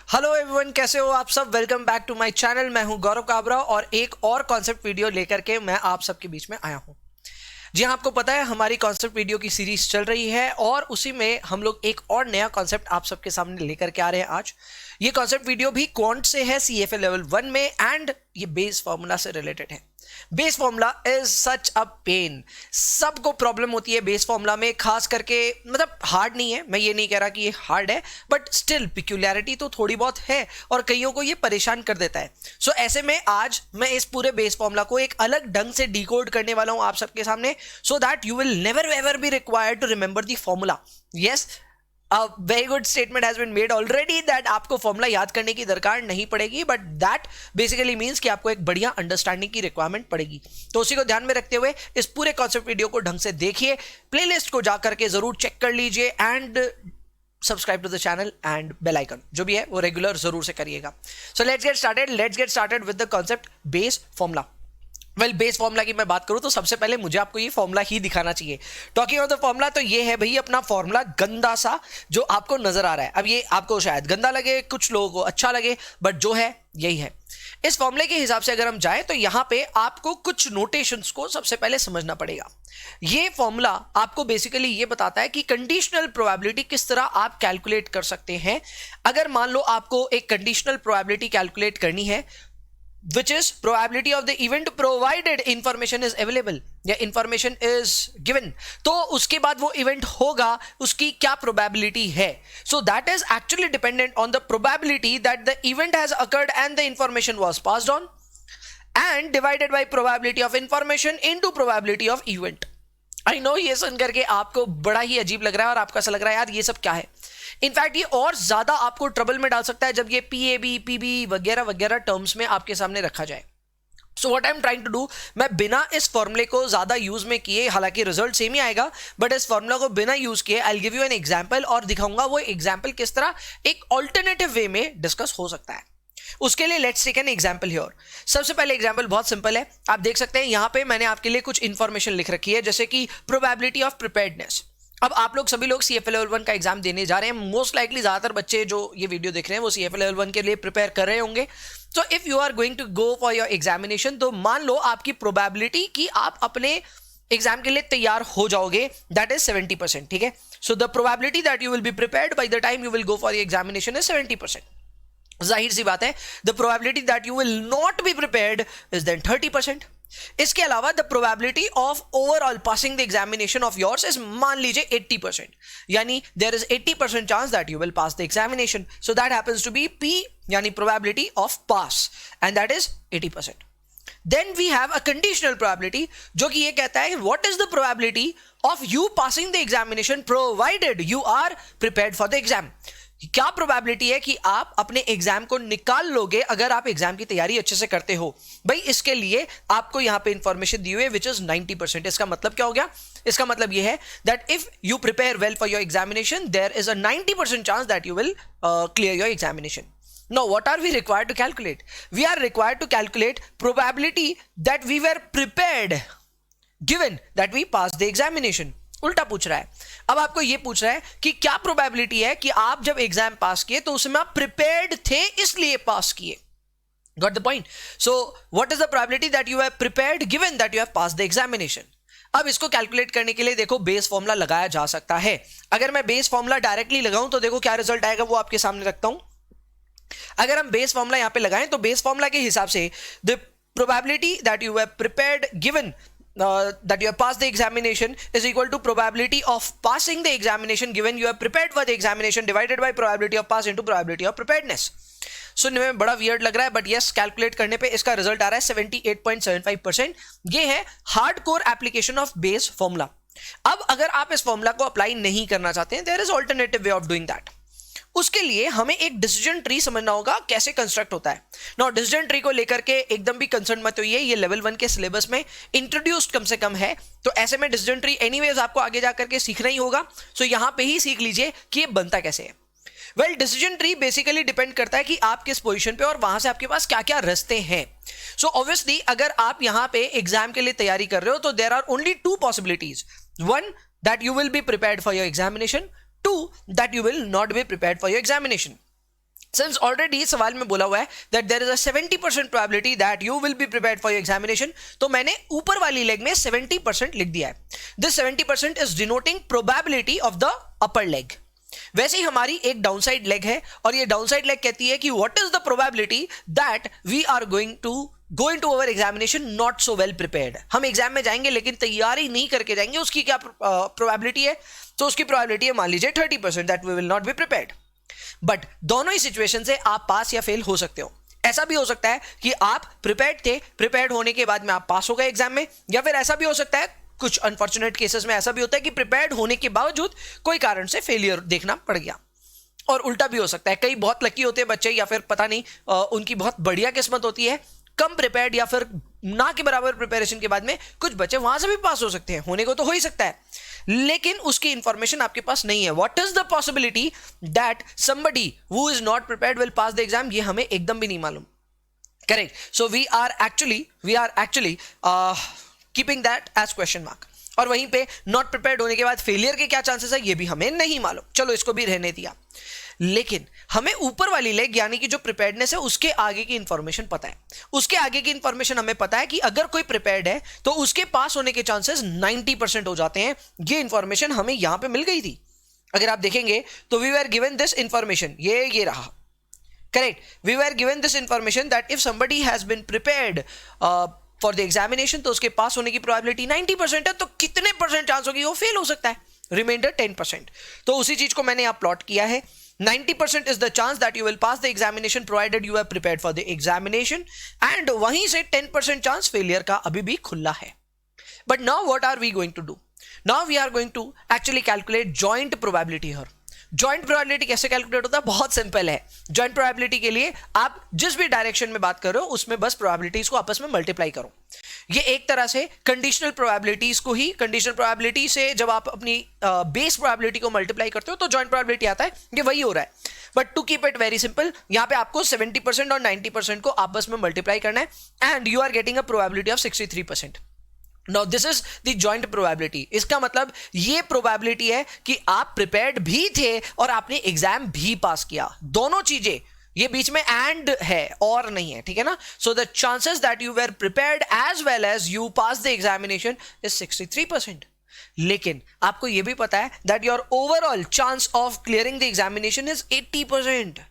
Hello everyone, कैसे हो आप सब। Welcome back to my channel. मैं हूं गौरव काबरा और एक और कॉन्सेप्ट वीडियो लेकर के मैं आप सबके बीच में आया हूं। जी हाँ, आपको पता है हमारी कॉन्सेप्ट वीडियो की सीरीज चल रही है और उसी में हम लोग एक और नया कॉन्सेप्ट आप सबके सामने लेकर के आ रहे हैं। आज ये कॉन्सेप्ट वीडियो भी क्वांट से है, CFA लेवल 1 में, एंड ये बेस फॉर्मूला से रिलेटेड है। Base formula is such a pain. सबको प्रॉब्लम होती है बेस फॉर्मूला में, खास करके मतलब हार्ड नहीं है, मैं ये नहीं कह रहा कि ये हार्ड है, बट स्टिल पिक्यूलियरिटी तो थोड़ी बहुत है और कईयों को ये परेशान कर देता है। सो ऐसे में आज मैं इस पूरे बेस फॉर्मूला को एक अलग ढंग से डिकोड करने वाला हूं आप सबके सामने, so that you will never ever be required to remember the formula. Yes, a very good statement has been made already that आपको फॉर्मूला याद करने की दरकार नहीं पड़ेगी, बट दैट बेसिकली मीन्स कि आपको एक बढ़िया अंडरस्टैंडिंग की रिक्वायरमेंट पड़ेगी। तो उसी को ध्यान में रखते हुए इस पूरे कॉन्सेप्ट वीडियो को ढंग से देखिए, प्लेलिस्ट को जाकर के जरूर चेक कर लीजिए and subscribe to the channel and bell icon जो भी है वो रेगुलर जरूर से करिएगा। So let's get started with the concept base formula. Well, base formula की मैं बात करूं तो सबसे पहले मुझे आपको ये फॉर्मूला ही दिखाना चाहिए। टॉकिंग ऑफ द फॉर्मूला, तो ये है भाई अपना फॉर्मूला गंदा सा जो आपको नजर आ रहा है। अब ये आपको शायद गंदा लगे, कुछ लोगों को अच्छा लगे, बट जो है यही है। इस फॉर्मूले के हिसाब से अगर हम जाएं तो यहां पे आपको कुछ नोटेशंस को सबसे पहले समझना पड़ेगा। ये फॉर्मूला आपको बेसिकली ये बताता है कि कंडीशनल प्रोबेबिलिटी किस तरह आप कैलकुलेट कर सकते हैं। अगर मान लो आपको एक कंडीशनल प्रोबेबिलिटी कैलकुलेट करनी है, which is probability of the event provided information is available या information is given, तो उसके बाद वो event होगा, उसकी क्या probability है। So that is actually dependent on the probability that the event has occurred and the information was passed on and divided by probability of information into probability of event। I know ये सुन करके आपको बड़ा ही अजीब लग रहा है और आपको ऐसा लग रहा है यार ये सब क्या है। इनफैक्ट ये और ज्यादा आपको ट्रबल में डाल सकता है जब ये PAB, PB वगैरह वगैरह टर्म्स में आपके सामने रखा जाए। So what I am trying to do, मैं बिना इस फॉर्मूले को ज्यादा यूज में किए, हालांकि रिजल्ट सेम ही आएगा, बट इस फॉर्मूला को बिना यूज किए I will give you an example और दिखाऊंगा वो एग्जांपल किस तरह एक ऑल्टरनेटिव वे में डिस्कस हो सकता है। उसके लिए let's take an example here. सबसे पहले एग्जांपल बहुत सिंपल है, आप देख सकते हैं यहां पे मैंने आपके लिए कुछ इंफॉर्मेशन लिख रखी है, जैसे कि प्रोबेबिलिटी ऑफ प्रिपेयर्डनेस। अब आप लोग सभी लोग CFA लेवल 1 का एग्जाम देने जा रहे हैं। मोस्ट लाइकली ज्यादातर बच्चे जो ये वीडियो देख रहे हैं वो CFA लेवल 1 के लिए प्रिपेयर कर रहे होंगे। So if you are going to go for your examination, तो मान लो आपकी प्रोबेबिलिटी कि आप अपने एग्जाम के लिए तैयार हो जाओगे, दैट इज 70%। ठीक है, so the probability that you will be prepared by the time you will go for your examination is 70%। जाहिर सी बात है the probability that you will not be prepared is then 30%। इसके अलावा the probability of overall passing the examination of yours is, मान लीजिए 80%, यानी there is 80% chance that you will pass the examination. So that happens to be P, यानी probability of pass, and that is 80%। Then we have a conditional probability जो कि ये कहता है what is the probability of you passing the examination provided you are prepared for the exam. क्या probability है कि आप अपने एग्जाम को निकाल लोगे अगर आप एग्जाम की तैयारी अच्छे से करते हो। भाई इसके लिए आपको यहां पे इंफॉर्मेशन दी हुई है विच इज 90%। इसका मतलब क्या हो गया, इसका मतलब यह है that if you prepare well for your examination there is a 90% chance that you will clear your examination. Now what are we required to calculate? We are required to calculate probability that we were prepared given that we passed the examination। उल्टा पूछ रहा है, अब आपको यह पूछ रहा है कि क्या प्रोबेबिलिटी है कि आप जब एग्जाम पास किए तो उसमें आप प्रिपेयर्ड थे इसलिए पास किए। Got the point? So what is the probability that you have prepared given that you have passed the examination. अब इसको कैलकुलेट करने के लिए देखो बेस फॉर्मूला लगाया जा सकता है। अगर मैं बेस फॉर्मूला डायरेक्टली लगाऊं तो देखो क्या रिजल्ट आएगा, वो आपके सामने रखता हूं। अगर हम बेस फॉर्मूला यहां पे लगाएं तो बेस फॉर्मूला के हिसाब से the probability that you have prepared given that you have passed the examination is equal to probability of passing the examination given you have prepared for the examination divided by probability of pass into probability of preparedness। सुनने में बड़ा weird लग रहा है but yes, calculate करने पे इसका result आ रहा है 78.75%। ये है hardcore application of base formula. अब अगर आप इस फॉर्मूला को अप्लाई नहीं करना चाहते हैं, there is alternative way of doing that. उसके लिए हमें एक डिसीजन ट्री समझना होगा कैसे कंस्ट्रक्ट होता है। नाउ डिसीजन ट्री को लेकर के एकदम भी कंसर्न मत होइए, ये लेवल 1 के सिलेबस में इंट्रोड्यूस्ड कम से कम है, तो ऐसे में डिसीजन ट्री एनीवेज आपको आगे जाकर के सीखना ही होगा। सो यहां पे ही सीख लीजिए कि ये बनता कैसे है। Well, decision tree basically depend करता है कि आप किस पोजीशन पे और वहां से आपके पास क्या क्या रास्ते हैं। सो ऑब्वियसली अगर आप यहां पे एग्जाम के लिए तैयारी कर रहे हो तो there are only 2 possibilities. One, that you will be prepared for your examination, 2 that you will not be prepared for your examination। Since already सवाल में बोला हुआ है that there is a 70% probability that you will be prepared for your examination, तो मैंने ऊपर वाली leg में 70% लिख दिया है. This 70% is denoting probability of the upper leg. वैसे ही हमारी एक डाउनसाइड लेग है और ये डाउनसाइड लेग कहती है कि what is the probability that we are going to go into our examination not so well prepared. हम एग्जाम में जाएंगे लेकिन तैयारी नहीं करके जाएंगे. उसकी क्या प्रोबेबिलिटी है? तो उसकी प्रोबेबिलिटी है मान लीजिए 30% that we will not be prepared. But दोनों ही सिचुएशन से आप पास या फेल हो सकते हो. ऐसा भी हो सकता है कि आप प्रिपेयर्ड थे, प्रिपेयर्ड होने के बाद में आप पास हो गए एग्जाम में, या फिर ऐसा भी हो सकता है, कुछ अनफॉर्चुनेट केसेस में ऐसा भी होता है कि प्रिपेयर्ड होने के बावजूद कोई कारण से फेलियर देखना पड़ गया. और उल्टा भी हो सकता है, कई बहुत लकी होते हैं बच्चे, या फिर पता नहीं उनकी बहुत बढ़िया किस्मत होती है, कम प्रिपेयर्ड या फिर ना के बराबर प्रिपरेशन के बाद में कुछ बच्चे वहां से भी पास हो सकते हैं. होने को तो हो ही सकता है, लेकिन उसकी इंफॉर्मेशन आपके पास नहीं है. What is the possibility that somebody who is not prepared will pass the exam, ये हमें एकदम भी नहीं मालूम. Correct. So we are actually keeping that as question mark. और वहीं पे नॉट प्रिपेयर्ड होने के बाद फेलियर के क्या चांसेस है ये भी हमें नहीं मालूम. चलो इसको भी रहने दिया. लेकिन हमें ऊपर वाली लेग यानी कि जो प्रिपेयर्डनेस है उसके आगे की इंफॉर्मेशन पता है. उसके आगे की इंफॉर्मेशन हमें पता है कि अगर कोई प्रिपेयर्ड है तो उसके पास होने के चांसेस 90% हो जाते हैं. ये इंफॉर्मेशन हमें यहां पे मिल गई थी. अगर आप देखेंगे तो we were given this information, ये रहा. Correct. We were given this information that if somebody has been prepared for the examination तो उसके पास होने की प्रोबेबिलिटी 90% है. तो कितने परसेंट चांस होगी वो फेल हो सकता है? रिमाइंडर 10%. तो उसी चीज को मैंने यहां प्लॉट किया है. 90% is the chance that you will pass the examination provided you are prepared for the examination, and वहीं से 10% chance failure का अभी भी खुला है. But now what are we going to do? Now we are going to actually calculate joint probability here. Joint probability कैसे calculate होता है? बहुत सिंपल है. जॉइंट प्रोबेबिलिटी के लिए आप जिस भी डायरेक्शन में बात कर रहे हो उसमें बस प्रोबेबिलिटीज को आपस में मल्टीप्लाई करो. ये एक तरह से कंडीशनल प्रोबेबिलिटीज को ही, कंडीशनल प्रोबेबिलिटी से जब आप अपनी बेस प्रोबेबिलिटी को मल्टीप्लाई करते हो तो जॉइंट प्रोबेबिलिटी आता है. ये वही हो रहा है. But to keep it very simple, यहां पे आपको 70% और 90% को आपस में मल्टीप्लाई करना है and you are getting a probability of 63%. Now this is the joint probability. इसका मतलब ये प्रोबेबिलिटी है कि आप प्रिपेयर्ड भी थे और आपने एग्जाम भी पास किया. दोनों चीजें, ये बीच में एंड है और नहीं है, ठीक है ना. So the chances that you were prepared as well as you pass the examination is 63%. लेकिन आपको ये भी पता है that your overall chance of clearing the examination is 80%.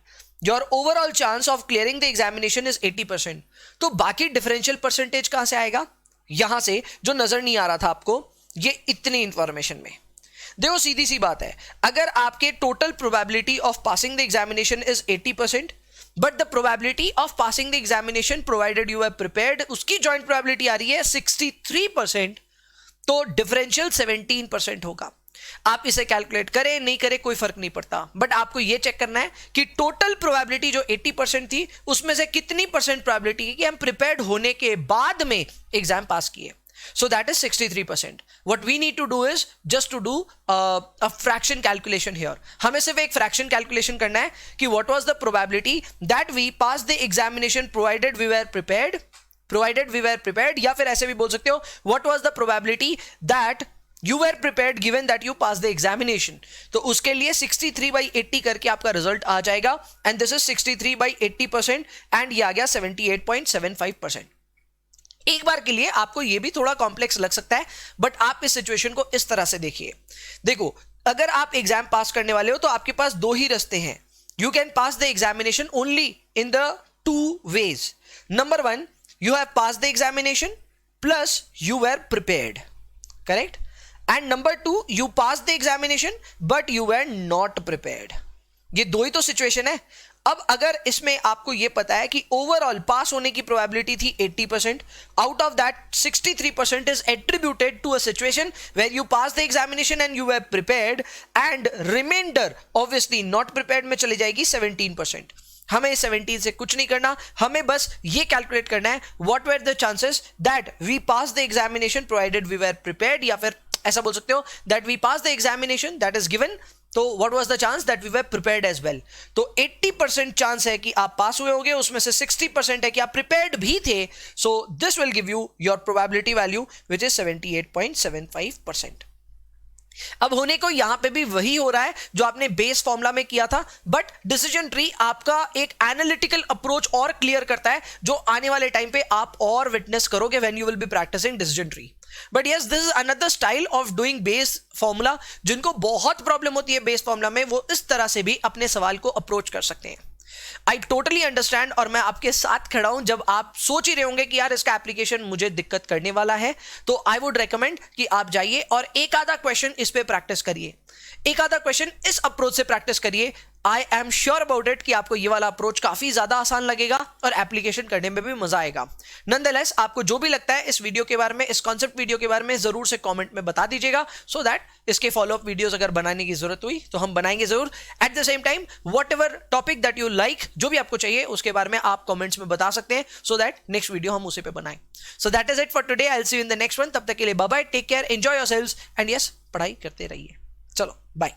Your overall chance of clearing the examination is 80%. तो बाकी differential percentage कहां से आएगा? यहां से, जो नजर नहीं आ रहा था आपको, ये इतनी इंफॉर्मेशन में. देखो सीधी सी बात है, अगर आपके total probability of passing the examination is 80%, but the probability of passing the examination provided you have prepared, उसकी जॉइंट प्रोबेबिलिटी आ रही है 63%, तो डिफरेंशियल 17% होगा. आप इसे कैलकुलेट करें नहीं करें कोई फर्क नहीं पड़ता, बट आपको यह चेक करना है कि टोटल प्रोबेबिलिटी जो 80% थी उसमें से कितनी परसेंट प्रोबेबिलिटी है कि हम प्रिपेयर्ड होने के बाद में एग्जाम पास किए. So that is 63%. What we need to do is just to do a fraction calculation here. हमें सिर्फ एक fraction calculation करना है कि what was the probability that we passed the examination provided we were prepared. या फिर ऐसे भी बोल सकते हो what was the probability that you were prepared given that you passed the examination. तो उसके लिए 63/80 करके आपका रिजल्ट आ जाएगा and this is 63/80% and ये आ गया 78.75%. एक बार के लिए आपको ये भी थोड़ा कॉम्प्लेक्स लग सकता है, बट आप इस सिचुएशन को इस तरह से देखिए. देखो, अगर आप एग्जाम पास करने वाले हो तो आपके पास दो ही रास्ते हैं. You can pass the examination only in the 2 ways. Number 1, you have passed the examination plus you were prepared, correct? And number 2, you passed the examination but you were not prepared. ये दो ही तो situation है. अब अगर इसमें आपको ये पता है कि ओवरऑल पास होने की प्रोबेबिलिटी थी 80%, out of that 63% is attributed to a situation where you pass the examination and you were prepared, and reminder obviously not prepared में चली जाएगी 17%. हमें 17 से कुछ नहीं करना, हमें बस ये कैलकुलेट करना है what were the chances that we pass the examination provided we were prepared, या फिर ऐसा बोल सकते हो that we pass the examination that is given, तो what was the chance that we were prepared as well. तो 80% chance है कि आप पास हुए होंगे, उसमें से 60% है कि आप प्रिपेयर्ड भी थे. So this will give you your probability value which is 78.75%. अब होने को यहां पे भी वही हो रहा है जो आपने बेस फॉर्मूला में किया था, बट डिसीजन ट्री आपका एक एनालिटिकल अप्रोच और क्लियर करता है, जो आने वाले टाइम पे आप और विटनेस करोगे when you will be practising decision tree. But yes, this is another style of doing base formula. जिनको बहुत प्रॉब्लम होती है बेस फॉर्मूला में, वो इस तरह से भी अपने सवाल को अप्रोच कर सकते हैं। आई टोटली अंडरस्टैंड, और मैं आपके साथ खड़ा हूं। जब आप सोच ही रहे होंगे कि यार इसका एप्लीकेशन मुझे दिक्कत करने वाला है, तो आई वुड रेकमेंड कि आप जाइए और एक आधा क्वेश्चन इस पे प्रैक्टिस करिए, एक आधा क्वेश्चन इस अप्रोच से प्रैक्टिस करिए। I am sure about it कि आपको ये वाला अप्रोच काफी ज्यादा आसान लगेगा और एप्लीकेशन करने में भी मजा आएगा। नॉनदलेस, आपको जो भी लगता है इस वीडियो के बारे में, इस कॉन्सेप्ट वीडियो के बारे में, जरूर से कमेंट में बता दीजिएगा, सो दैट इसके फॉलोअप वीडियोस अगर बनाने की जरूरत हुई तो हम बनाएंगे जरूर। At the same time, what ever topic that you like, जो भी आपको चाहिए उसके बारे में आप कमेंट्स में बता सकते हैं, सो दैट नेक्स्ट वीडियो हम उसी पे बनाएं। So that is it for today. I will see you in the next one. तब तक के लिए bye bye, take care, enjoy yourselves, and yes, पढ़ाई करते रहिए। चलो बाय।